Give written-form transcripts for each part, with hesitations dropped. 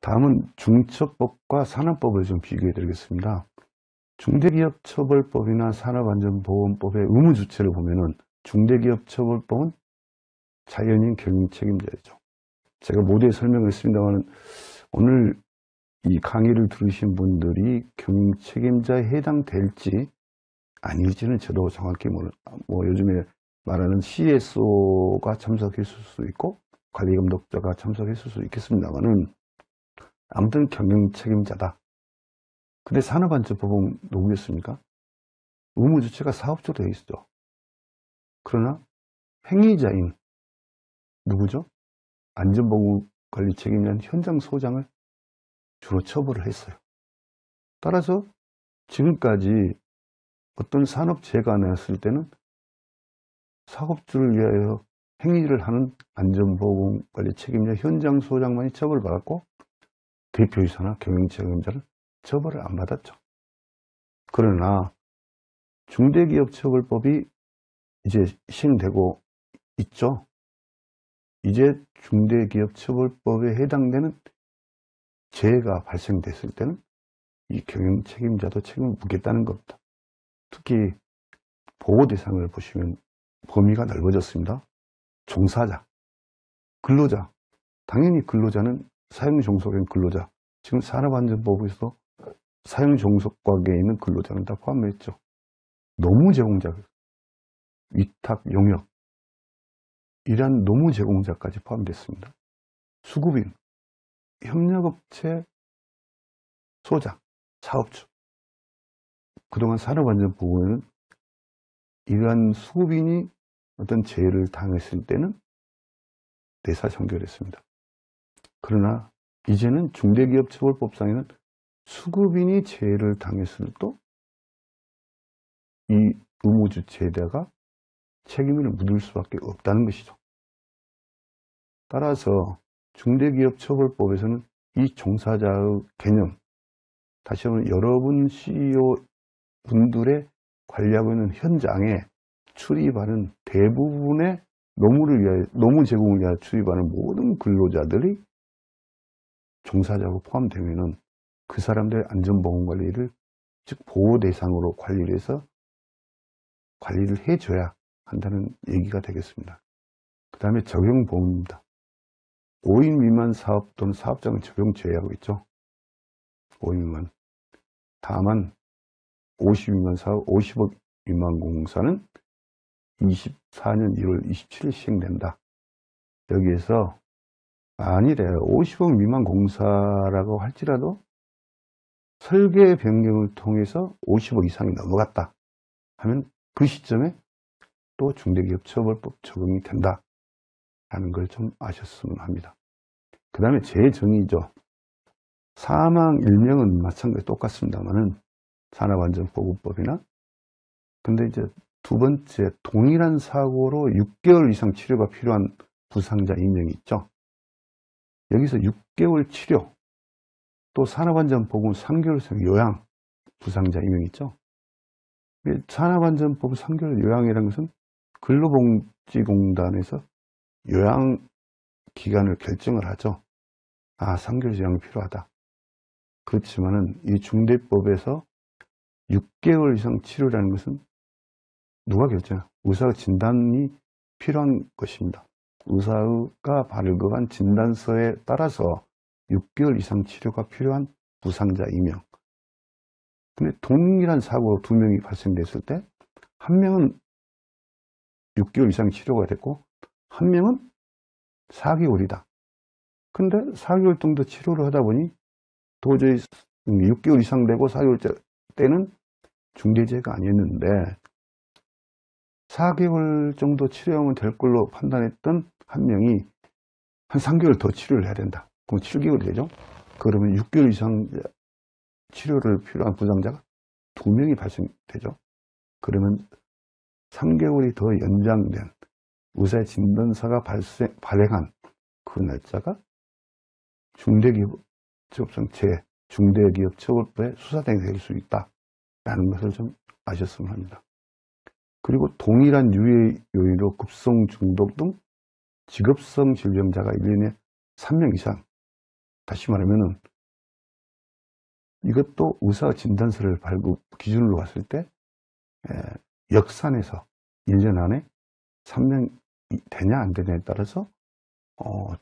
다음은 중처법과 산업법을 좀 비교해 드리겠습니다. 중대기업처벌법이나 산업안전보건법의 의무주체를 보면은 중대기업처벌법은 자연인 경영책임자이죠. 제가 모두에 설명을 했습니다만 오늘 이 강의를 들으신 분들이 경영책임자에 해당될지 아닐지는 저도 정확히 요즘에 말하는 CSO가 참석했을 수도 있고 관리감독자가 참석했을 수도 있겠습니다만은 아무튼 경영책임자다. 근데 산업안전법은 누구겠습니까? 의무주체가 사업주로 되어 있죠. 그러나 행위자인 누구죠? 안전보건관리 책임자인 현장소장을 주로 처벌을 했어요. 따라서 지금까지 어떤 산업재해가 났을 때는 사업주를 위하여 행위를 하는 안전보건관리 책임자 현장소장만이 처벌을 받았고 대표이사나 경영책임자는 처벌을 안 받았죠. 그러나 중대기업처벌법이 이제 시행되고 있죠. 이제 중대기업처벌법에 해당되는 재해가 발생됐을 때는 이 경영책임자도 책임을 묻겠다는 겁니다. 특히 보호 대상을 보시면 범위가 넓어졌습니다. 종사자, 근로자, 당연히 근로자는 사용종속인 근로자, 지금 산업안전법에서 사용종속과에 있는 근로자는 다 포함했죠. 노무제공자, 위탁, 용역, 이러한 노무제공자까지 포함됐습니다. 수급인, 협력업체 소장, 사업주. 그동안 산업안전보건에는 이러한 수급인이 어떤 재해를 당했을 때는 내사정결했습니다. 그러나 이제는 중대기업처벌법상에는 수급인이 재해를 당했을 때 이 의무주체에다가 책임을 묻을 수밖에 없다는 것이죠. 따라서 중대기업처벌법에서는 이 종사자의 개념, 다시 한번 여러분 CEO 분들의 관리하고 있는 현장에 출입하는 대부분의 노무 제공을 위하여 출입하는 모든 근로자들이 종사자로 포함되면은 그 사람들의 안전보건관리를 즉 보호 대상으로 관리를 해서 관리를 해줘야 한다는 얘기가 되겠습니다. 그 다음에 적용보험입니다. 5인 미만 사업 또는 사업장은 적용 제외하고 있죠. 5인 미만. 다만 50 미만 사업, 50억 미만 공사는 24년 1월 27일 시행된다. 여기에서 아니래요. 50억 미만 공사라고 할지라도 설계 변경을 통해서 50억 이상이 넘어갔다 하면 그 시점에 또 중대기업처벌법 적용이 된다 하는 걸 좀 아셨으면 합니다. 그 다음에 재정의죠. 사망 일명은 마찬가지 똑같습니다만은 산업안전보건법이나 근데 이제 두 번째 동일한 사고로 6개월 이상 치료가 필요한 부상자 임명이 있죠. 여기서 6개월 치료 또 산업안전보건 3개월 이상 요양 부상자 임명이 있죠. 산업안전법 3개월 요양이라는 것은 근로복지공단에서 요양 기간을 결정을 하죠. 아, 3개월 요양이 필요하다. 그렇지만은 이 중대법에서 6개월 이상 치료라는 것은 누가 결정해요? 의사의 진단이 필요한 것입니다. 의사가 발급한 진단서에 따라서 6개월 이상 치료가 필요한 부상자 임명. 근데 동일한 사고로 2명이 발생됐을 때 한 명은 6개월 이상 치료가 됐고 한 명은 4개월이다. 근데 4개월 정도 치료를 하다 보니 도저히 6개월 이상 되고 4개월 때는 중대재해가 아니었는데 4개월 정도 치료하면 될 걸로 판단했던 한 명이 한 3개월 더 치료를 해야 된다. 그럼 7개월이 되죠. 그러면 6개월 이상 치료를 필요한 부상자가 2명이 발생되죠. 그러면 3개월이 더 연장된 의사의 진단서가 발행한 그 날짜가 중대기업처벌법의 수사대상이 될 수 있다라는 것을 좀 아셨으면 합니다. 그리고 동일한 유해 요인으로 급성 중독 등 직업성 질병자가 1년에 3명 이상 다시 말하면은 이것도 의사진단서를 발급 기준으로 봤을 때 역산해서 1년 안에 3명 되냐 안 되냐에 따라서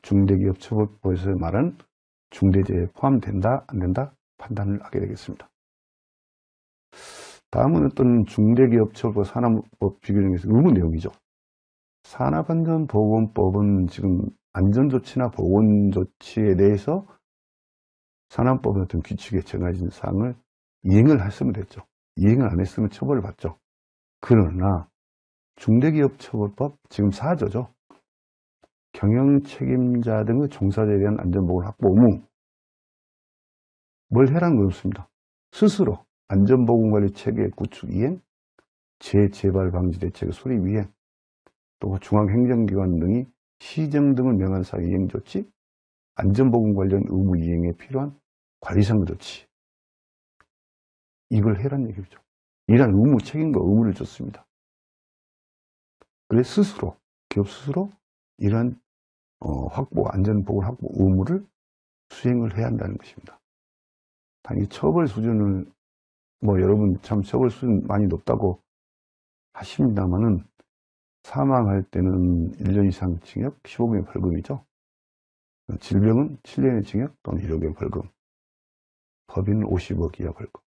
중대기업처벌법에서 말한 중대재해에 포함된다 안 된다 판단을 하게 되겠습니다. 다음은 어떤 중대기업처벌법 산업법 비교 중에서 의무 내용이죠. 산업안전보건법은 지금 안전조치나 보건조치에 대해서 산업법의 어떤 규칙에 정해진 사항을 이행을 했으면 됐죠. 이행을 안 했으면 처벌을 받죠. 그러나 중대기업처벌법 지금 4조죠. 경영책임자 등의 종사자에 대한 안전보건 확보 의무. 뭘 해라는 건 없습니다. 스스로 안전보건관리 체계 구축 이행, 재발 방지 대책의 수립 이행, 또 중앙행정기관 등이 시정 등을 명한 사항 이행 조치, 안전보건 관련 의무 이행에 필요한 관리상 조치. 이걸 해란 얘기죠. 이러한 의무, 책임과 의무를 줬습니다. 그래서 스스로, 기업 스스로 이러한 안전보건 확보 의무를 수행을 해야 한다는 것입니다. 당연히 처벌 수준을 여러분 참 처벌 수준 많이 높다고 하십니다만은 사망할 때는 1년 이상 징역, 15개월 벌금이죠. 질병은 7년의 징역 또는 1억의 벌금, 법인은 50억 이하 벌금,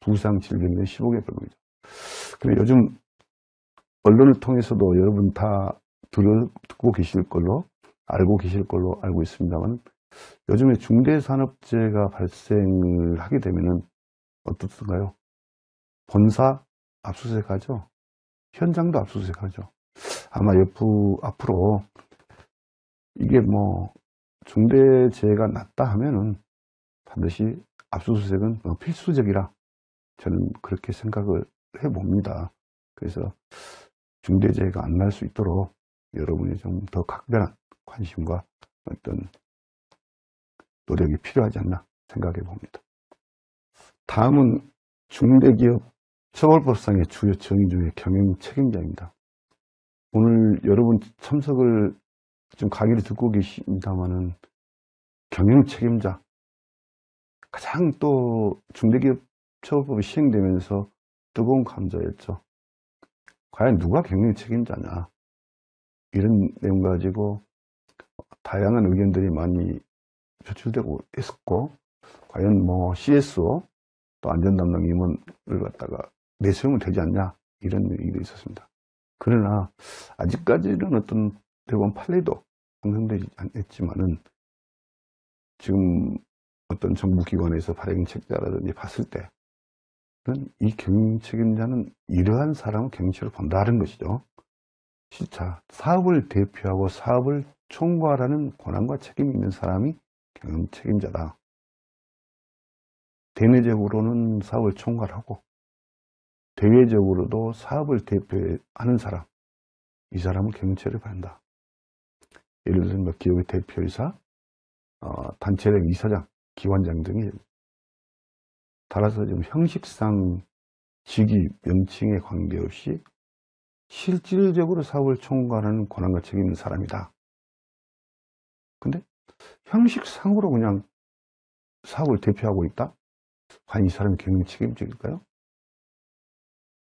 부상 질병은 15개월 벌금이죠. 근데 요즘 언론을 통해서도 여러분 다 듣고 계실 걸로 알고 계실 걸로 알고 있습니다만 요즘에 중대산업재해가 발생을 하게 되면은 어떻던가요? 본사 압수수색하죠. 현장도 압수수색하죠. 아마 앞으로 이게 중대재해가 났다 하면은 반드시 압수수색은 필수적이라 저는 그렇게 생각을 해봅니다. 그래서 중대재해가 안 날 수 있도록 여러분이 좀 더 각별한 관심과 어떤 노력이 필요하지 않나 생각해 봅니다. 다음은 중대기업 처벌법상의 주요 정의 중에 경영 책임자입니다. 오늘 여러분 참석을 좀 강의를 듣고 계십니다만은 경영 책임자 가장 또 중대기업 처벌법이 시행되면서 뜨거운 감자였죠. 과연 누가 경영 책임자냐 이런 내용 가지고 다양한 의견들이 많이 표출되고 있었고 과연 CSO 또 안전담당 임원을 갖다가 내세우면 되지 않냐 이런 얘기도 있었습니다. 그러나 아직까지는 어떤 대법원 판례도 형성되지 않았지만은 지금 어떤 정부기관에서 발행책자라든지 봤을 때는 이 경영 책임자는 이러한 사람을 경영체로 본다는 것이죠. 자, 사업을 대표하고 사업을 총괄하는 권한과 책임이 있는 사람이 경영 책임자다. 대내적으로는 사업을 총괄하고 대외적으로도 사업을 대표하는 사람, 이 사람은 경영체를 받는다. 예를 들면 기업의 대표이사, 단체의 이사장, 기관장 등이 따라서 좀 형식상 직위, 명칭에 관계없이 실질적으로 사업을 총괄하는 권한과 책임이 있는 사람이다. 근데 형식상으로 그냥 사업을 대표하고 있다? 과연 이 사람이 경영 책임자일까요?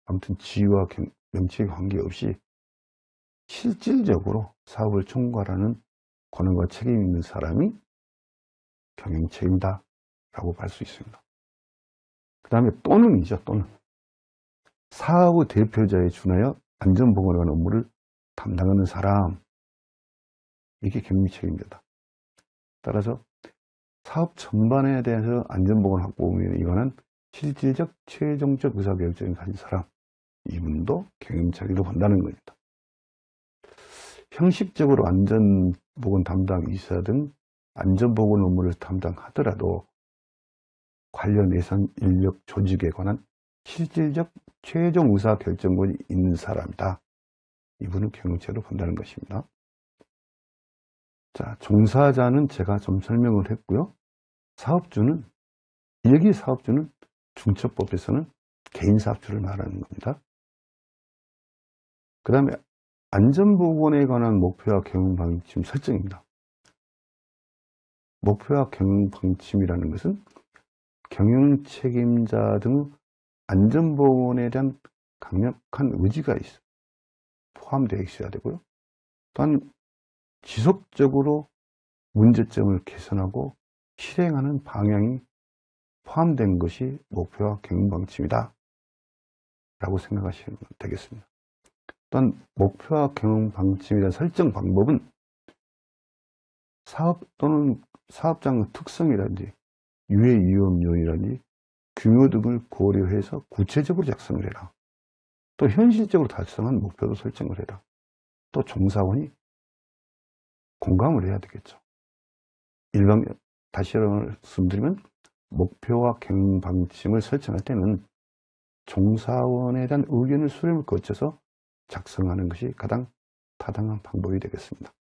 아무튼 지위와 명칭에 관계없이 실질적으로 사업을 총괄하는 권한과 책임이 있는 사람이 경영 책임자라고 볼 수 있습니다. 그 다음에 또는이죠. 또는 사업의 대표자에 준하여 안전보건에 관한 업무를 담당하는 사람, 이게 경영 책임자다. 따라서 사업 전반에 대해서 안전보건 확보에 관한 실질적 최종적 의사결정을 가진 사람, 이분도 경영 책임을 본다는 겁니다. 형식적으로 안전보건 담당 이사 등 안전보건 업무를 담당하더라도 관련 예산, 인력, 조직에 관한 실질적 최종 의사결정권이 있는 사람이다. 이분은 경영체로 본다는 것입니다. 자, 종사자는 제가 좀 설명을 했고요. 사업주는, 여기 사업주는 중처법에서는 개인사업주를 말하는 겁니다. 그 다음에 안전보건에 관한 목표와 경영 방침 설정입니다. 목표와 경영 방침이라는 것은 경영 책임자 등 안전보건에 대한 강력한 의지가 포함되어 있어야 되고요. 또한 지속적으로 문제점을 개선하고 실행하는 방향이 포함된 것이 목표와 경영 방침이다 라고 생각하시면 되겠습니다. 또한 목표와 경영 방침에 대한 설정 방법은 사업 또는 사업장의 특성이라든지 유해 위험 요인이라든지 규모 등을 고려해서 구체적으로 작성을 해라. 또 현실적으로 달성한 목표도 설정을 해라. 또 종사원이 공감을 해야 되겠죠. 다시 말씀드리면 목표와 경영 방침을 설정할 때는 종사원에 대한 의견을 수렴을 거쳐서 작성하는 것이 가장 타당한 방법이 되겠습니다.